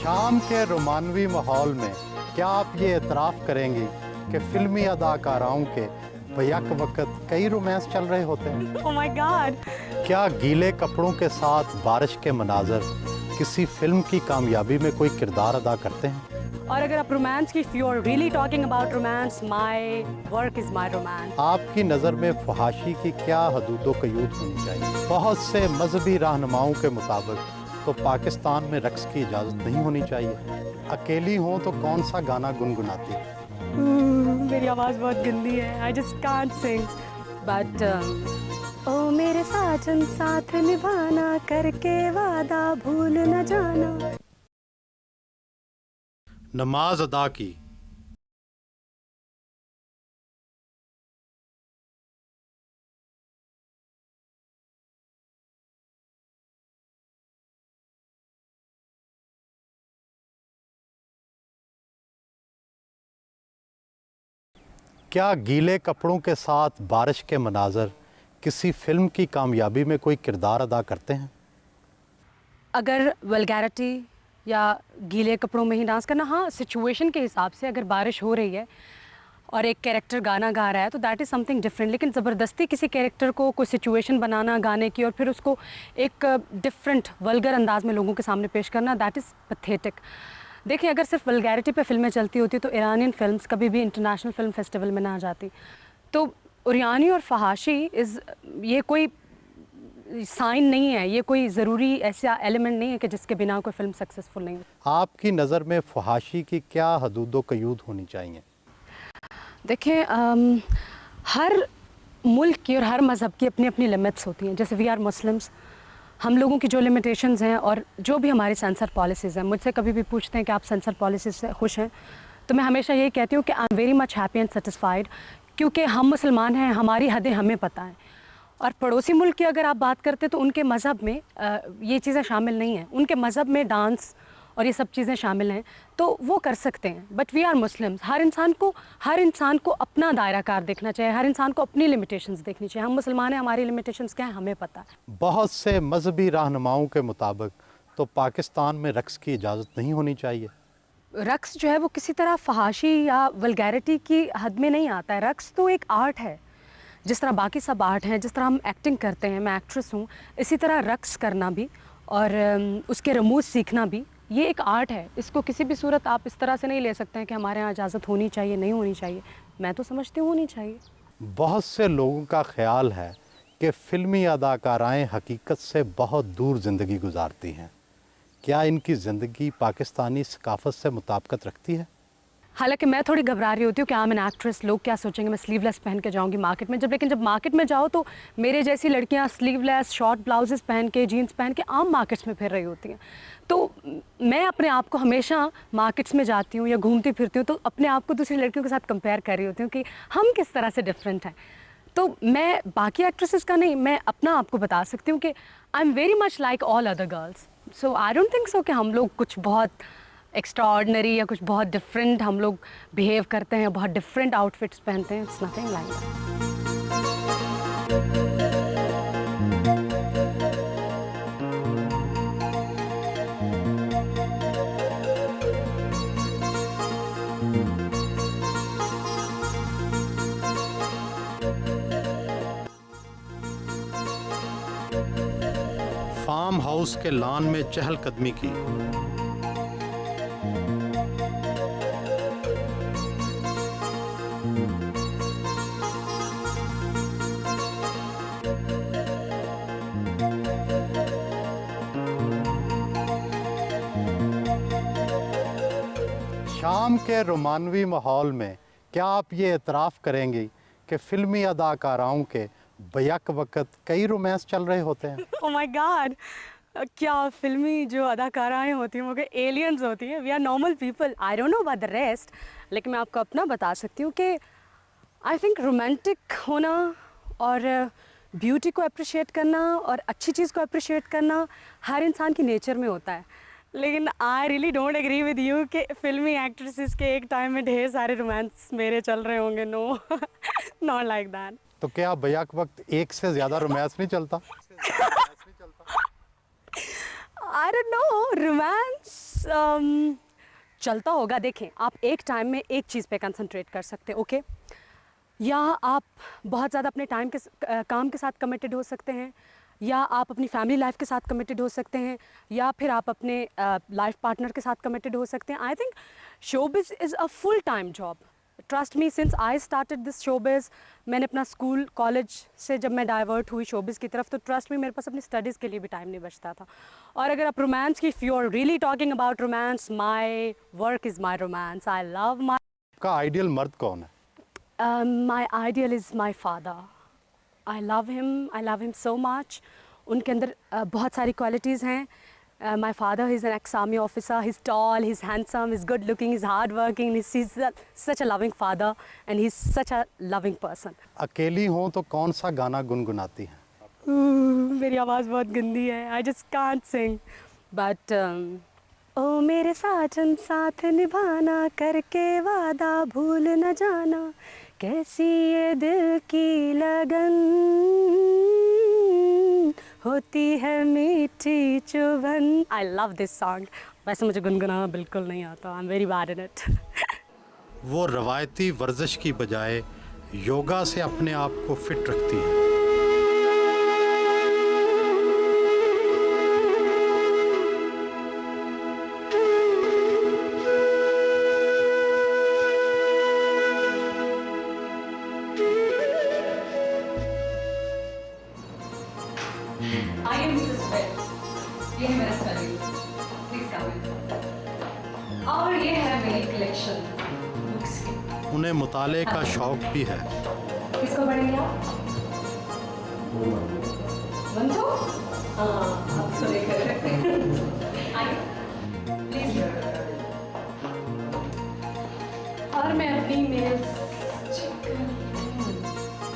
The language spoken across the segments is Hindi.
शाम के रोमानवी माहौल में क्या आप ये एतराफ़ करेंगी कि फिल्मी अदाकाराओं के बैक वक्त कई रोमांस चल रहे होते हैं? Oh my God! क्या गीले कपड़ों के साथ बारिश के मनाजर किसी फिल्म की कामयाबी में कोई किरदार अदा करते हैं? और अगर आप रोमांस की, if you are really talking about romance, my work is my romance. आपकी नज़र में फहाशी की क्या हदूद क़यूद होनी चाहिए? बहुत से मजहबी रहनुमाओं के मुताबिक तो पाकिस्तान में रक्स की इजाज़त नहीं होनी चाहिए। अकेली हों तो कौन सा गाना गुनगुनाती? मेरी आवाज़ बहुत गंदी है, I just can't sing. But ओ मेरे साजन साथ निभाना, करके वादा भूल न जाना। नमाज अदा की। क्या गीले कपड़ों के साथ बारिश के मनाजर किसी फिल्म की कामयाबी में कोई किरदार अदा करते हैं? अगर वल्गैरिटी या गीले कपड़ों में ही डांस करना, हाँ, सिचुएशन के हिसाब से अगर बारिश हो रही है और एक कैरेक्टर गाना गा रहा है तो दैट इज़ समथिंग डिफरेंट। लेकिन ज़बरदस्ती किसी कैरेक्टर को कोई सिचुएशन बनाना गाने की और फिर उसको एक डिफरेंट वल्गर अंदाज में लोगों के सामने पेश करना, दैट इज़ पैथेटिक। देखिए, अगर सिर्फ वल्गैरिटी पे फिल्में चलती होती तो ईरानियन फिल्म्स कभी भी इंटरनेशनल फिल्म फेस्टिवल में ना जाती। तो उरियानी और फहाशी ये कोई साइन नहीं है, ये कोई ज़रूरी ऐसा एलिमेंट नहीं है कि जिसके बिना कोई फिल्म सक्सेसफुल नहीं हो। आपकी नज़र में फहाशी की क्या हदूद क़यूद होनी चाहिए? देखिए, हर मुल्क की और हर मज़हब की अपनी अपनी लिमिट्स होती हैं। जैसे वी आर मुस्लिम्स, हम लोगों की जो लिमिटेशंस हैं और जो भी हमारी सेंसर पॉलिसीज़ हैं, मुझसे कभी भी पूछते हैं कि आप सेंसर पॉलिसीज़ से खुश हैं, तो मैं हमेशा यही कहती हूँ कि आई am very much happy and satisfied, क्योंकि हम मुसलमान हैं, हमारी हदें हमें पता हैं। और पड़ोसी मुल्क की अगर आप बात करते तो उनके मज़हब में ये चीज़ें शामिल नहीं हैं, उनके मज़हब में डांस और ये सब चीज़ें शामिल हैं, तो वो कर सकते हैं। बट वी आर मुस्लिम्स, हर इंसान को अपना दायरा कार देखना चाहिए, हर इंसान को अपनी लिमिटेशंस देखनी चाहिए। हम मुसलमान हैं, हमारी लिमिटेशंस क्या हैं हमें पता है। बहुत से मजहबी रहनुमाओं के मुताबिक तो पाकिस्तान में रक्स की इजाज़त नहीं होनी चाहिए। रक्स जो है वो किसी तरह फहाशी या वल्गैरिटी की हद में नहीं आता है। रक्स तो एक आर्ट है, जिस तरह बाकी सब आर्ट हैं, जिस तरह हम एक्टिंग करते हैं, मैं एक्ट्रेस हूँ, इसी तरह रक्स करना भी और उसके रमूज़ सीखना भी ये एक आर्ट है। इसको किसी भी सूरत आप इस तरह से नहीं ले सकते हैं कि हमारे यहाँ इजाज़त होनी चाहिए, नहीं होनी चाहिए। मैं तो समझती हूँ होनी चाहिए। बहुत से लोगों का ख्याल है कि फ़िल्मी अदाकाराएँ हकीकत से बहुत दूर ज़िंदगी गुजारती हैं। क्या इनकी ज़िंदगी पाकिस्तानी सकाफ़त से मुताबिकत रखती है? हालांकि मैं थोड़ी घबरा रही होती हूँ कि आई एम एन एक्ट्रेस, लोग क्या सोचेंगे, मैं स्लीवलेस पहन के जाऊँगी मार्केट में। लेकिन जब मार्केट में जाओ तो मेरे जैसी लड़कियाँ स्लीवलेस शॉर्ट ब्लाउजेस पहन के, जीन्स पहन के आम मार्केट्स में फिर रही होती हैं। तो मैं अपने आप को हमेशा मार्केट्स में जाती हूँ या घूमती फिरती हूँ तो अपने आप को दूसरी लड़कियों के साथ कंपेयर कर रही होती हूँ कि हम किस तरह से डिफरेंट हैं। तो मैं बाकी एक्ट्रेसेस का नहीं, मैं अपना आपको बता सकती हूँ कि आई am very much like all other girls. So I don't think so कि हम लोग कुछ बहुत एक्स्ट्रा ऑर्डिनरी या कुछ बहुत डिफरेंट हम लोग बिहेव करते हैं, बहुत डिफरेंट आउटफिट्स पहनते हैं। It's nothing like farm house के लॉन में चहलकदमी की। शाम के रोमानवी माहौल में क्या आप ये एतराफ़ करेंगी कि फ़िल्मी अदाकाराओं के बैक वक्त कई रोमांस चल रहे होते हैं? Oh my God! क्या फिल्मी जो अदाकाराएँ होती हैं वो क्या एलियंस होती हैं? We are normal people. I don't know about the rest, लेकिन मैं आपको अपना बता सकती हूँ कि आई थिंक रोमांटिक होना और ब्यूटी को अप्रिशिएट करना और अच्छी चीज़ को अप्रिशिएट करना हर इंसान की नेचर में होता है। लेकिन I really don't agree with you कि फिल्मी एक्ट्रेसेस के एक टाइम में ढेर सारे रोमांस मेरे चल रहे होंगे। No, not like that. तो क्या बैक वक्त एक से ज़्यादा रोमांस नहीं चलता? आई डोंट नो, रोमांस चलता होगा। देखें, आप एक टाइम में एक चीज़ पे कंसंट्रेट कर सकते हैं, ओके? या आप बहुत ज़्यादा अपने काम के साथ कमिटेड हो सकते हैं, या आप अपनी फैमिली लाइफ के साथ कमिटेड हो सकते हैं, या फिर आप अपने लाइफ पार्टनर के साथ कमिटेड हो सकते हैं। I think showbiz is a full time job. Trust me, since I started this showbiz, मैंने अपना स्कूल कॉलेज से जब मैं डाइवर्ट हुई शोबिज़ की तरफ, तो ट्रस्ट मी, मेरे पास अपनी स्टडीज़ के लिए भी टाइम नहीं बचता था। और अगर आप रोमांस की, if you are really talking about romance, my work is my romance. I love my का आइडियल मर्द कौन है? My ideal is my father. I love him so much. उनके अंदर बहुत सारी qualities हैं. My father is an ex-army officer. He's tall, he's handsome, he's good looking, he's hard working. He's such a loving father and he's such a loving person. अकेली हों तो कौन सा गाना गुनगुनाती हैं? मेरी आवाज़ बहुत गंदी है. I just can't sing. But ओ मेरे साजन साथ निभाना, करके वादा भूल न जाना, कैसी ये दिल की लगन, होती है मीठी चुभन। I love this song. वैसे मुझे गुनगुनाना बिल्कुल नहीं आता, I am very bad in it. वो रवायती वर्जिश की बजाय योगा से अपने आप को फिट रखती हैं। आइए मिसेस वेल, ये है मेरा स्टडी रूम, प्लीज कम। और ये है मेरी कलेक्शन बुक्स की। उन्हें मुताले का शौक भी है। किसको पढ़ेंगे आप? बंदो? हाँ, आप सुने कर रहे हैं। आइए, प्लीज। और मैं अपनी मेल्स चेक कर रही हूँ।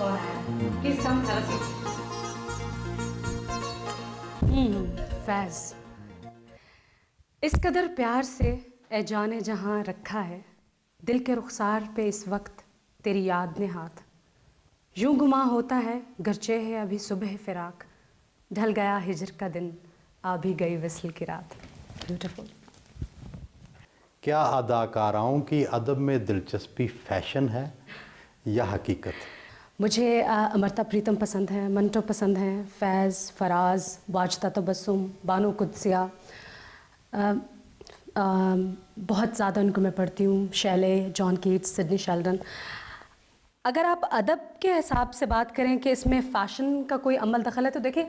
और please come, have a seat. Faiz, इस कदर प्यार से ए जाने जहाँ रखा है, दिल के रुखसार पे इस वक्त तेरी याद ने हाथ, यूं गुमा होता है गरचे है अभी सुबह फिराक, ढल गया हिजर का दिन, आ भी गई विसल की रात। ब्यूटीफुल। क्या अदाकाराओं की अदब में दिलचस्पी फैशन है या हकीकत? मुझे अमृता प्रीतम पसंद है, मंटो पसंद हैं, फैज़, फराज, वाजदा तबस्सुम, बानो कुद्सिया, बहुत ज़्यादा उनको मैं पढ़ती हूँ, Shelley, John Keats, Sidney Sheldon. अगर आप अदब के हिसाब से बात करें कि इसमें फ़ैशन का कोई अमल दखल है, तो देखिए,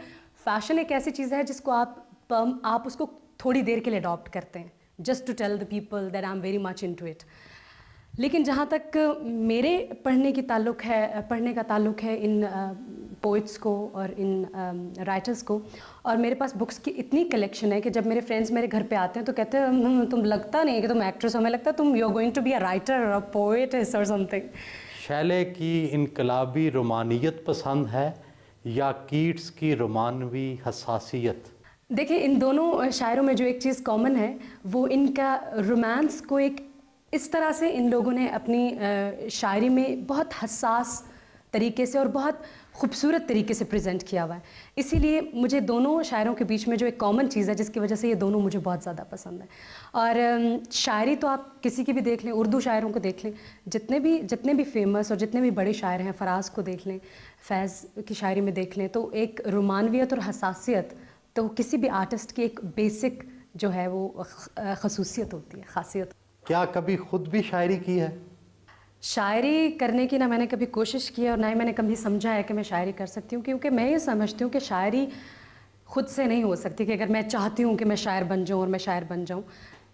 फ़ैशन एक ऐसी चीज़ है जिसको आप उसको थोड़ी देर के लिए अडॉप्ट करते हैं, just to tell the people that I am very much into it. लेकिन जहाँ तक मेरे पढ़ने का ताल्लुक है इन पोइट्स को और इन राइटर्स को, और मेरे पास बुक्स की इतनी कलेक्शन है कि जब मेरे फ्रेंड्स मेरे घर पे आते हैं तो कहते हैं तुम लगता नहीं है कि तुम एक्ट्रेस हो, हमें लगता है तुम you are going to be a writer और अ पोएट और समथिंग। शैले की इनकलाबी रोमानियत पसंद है या कीट्स की रोमानवी हसासियत? देखिए, इन दोनों शायरों में जो एक चीज़ कॉमन है वो इनका रोमांस को एक इस तरह से इन लोगों ने अपनी शायरी में बहुत हसास तरीके से और बहुत खूबसूरत तरीके से प्रेजेंट किया हुआ है। इसीलिए मुझे दोनों शायरों के बीच में जो एक कॉमन चीज़ है जिसकी वजह से ये दोनों मुझे बहुत ज़्यादा पसंद है। और शायरी तो आप किसी की भी देख लें, उर्दू शायरों को देख लें, जितने भी फेमस और जितने भी बड़े शायर हैं, फराज को देख लें, फैज़ की शायरी में देख लें, तो एक रोमानवियत और हसासियत तो किसी भी आर्टिस्ट की एक बेसिक जो है वो खसूसियत होती है, खासियत। क्या कभी खुद भी शायरी की है? शायरी करने की ना मैंने कभी कोशिश की है और ना ही मैंने कभी समझा है कि मैं शायरी कर सकती हूँ, क्योंकि मैं ये समझती हूँ कि शायरी खुद से नहीं हो सकती, कि अगर मैं चाहती हूँ कि मैं शायर बन जाऊँ और मैं शायर बन जाऊँ,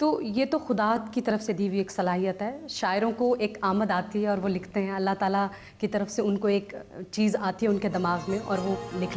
तो ये तो खुदा की तरफ से दी हुई एक सलाहियत है। शायरों को एक आमद आती है और वो लिखते हैं, अल्लाह ताला की तरफ से उनको एक चीज़ आती है उनके दिमाग में और वो लिख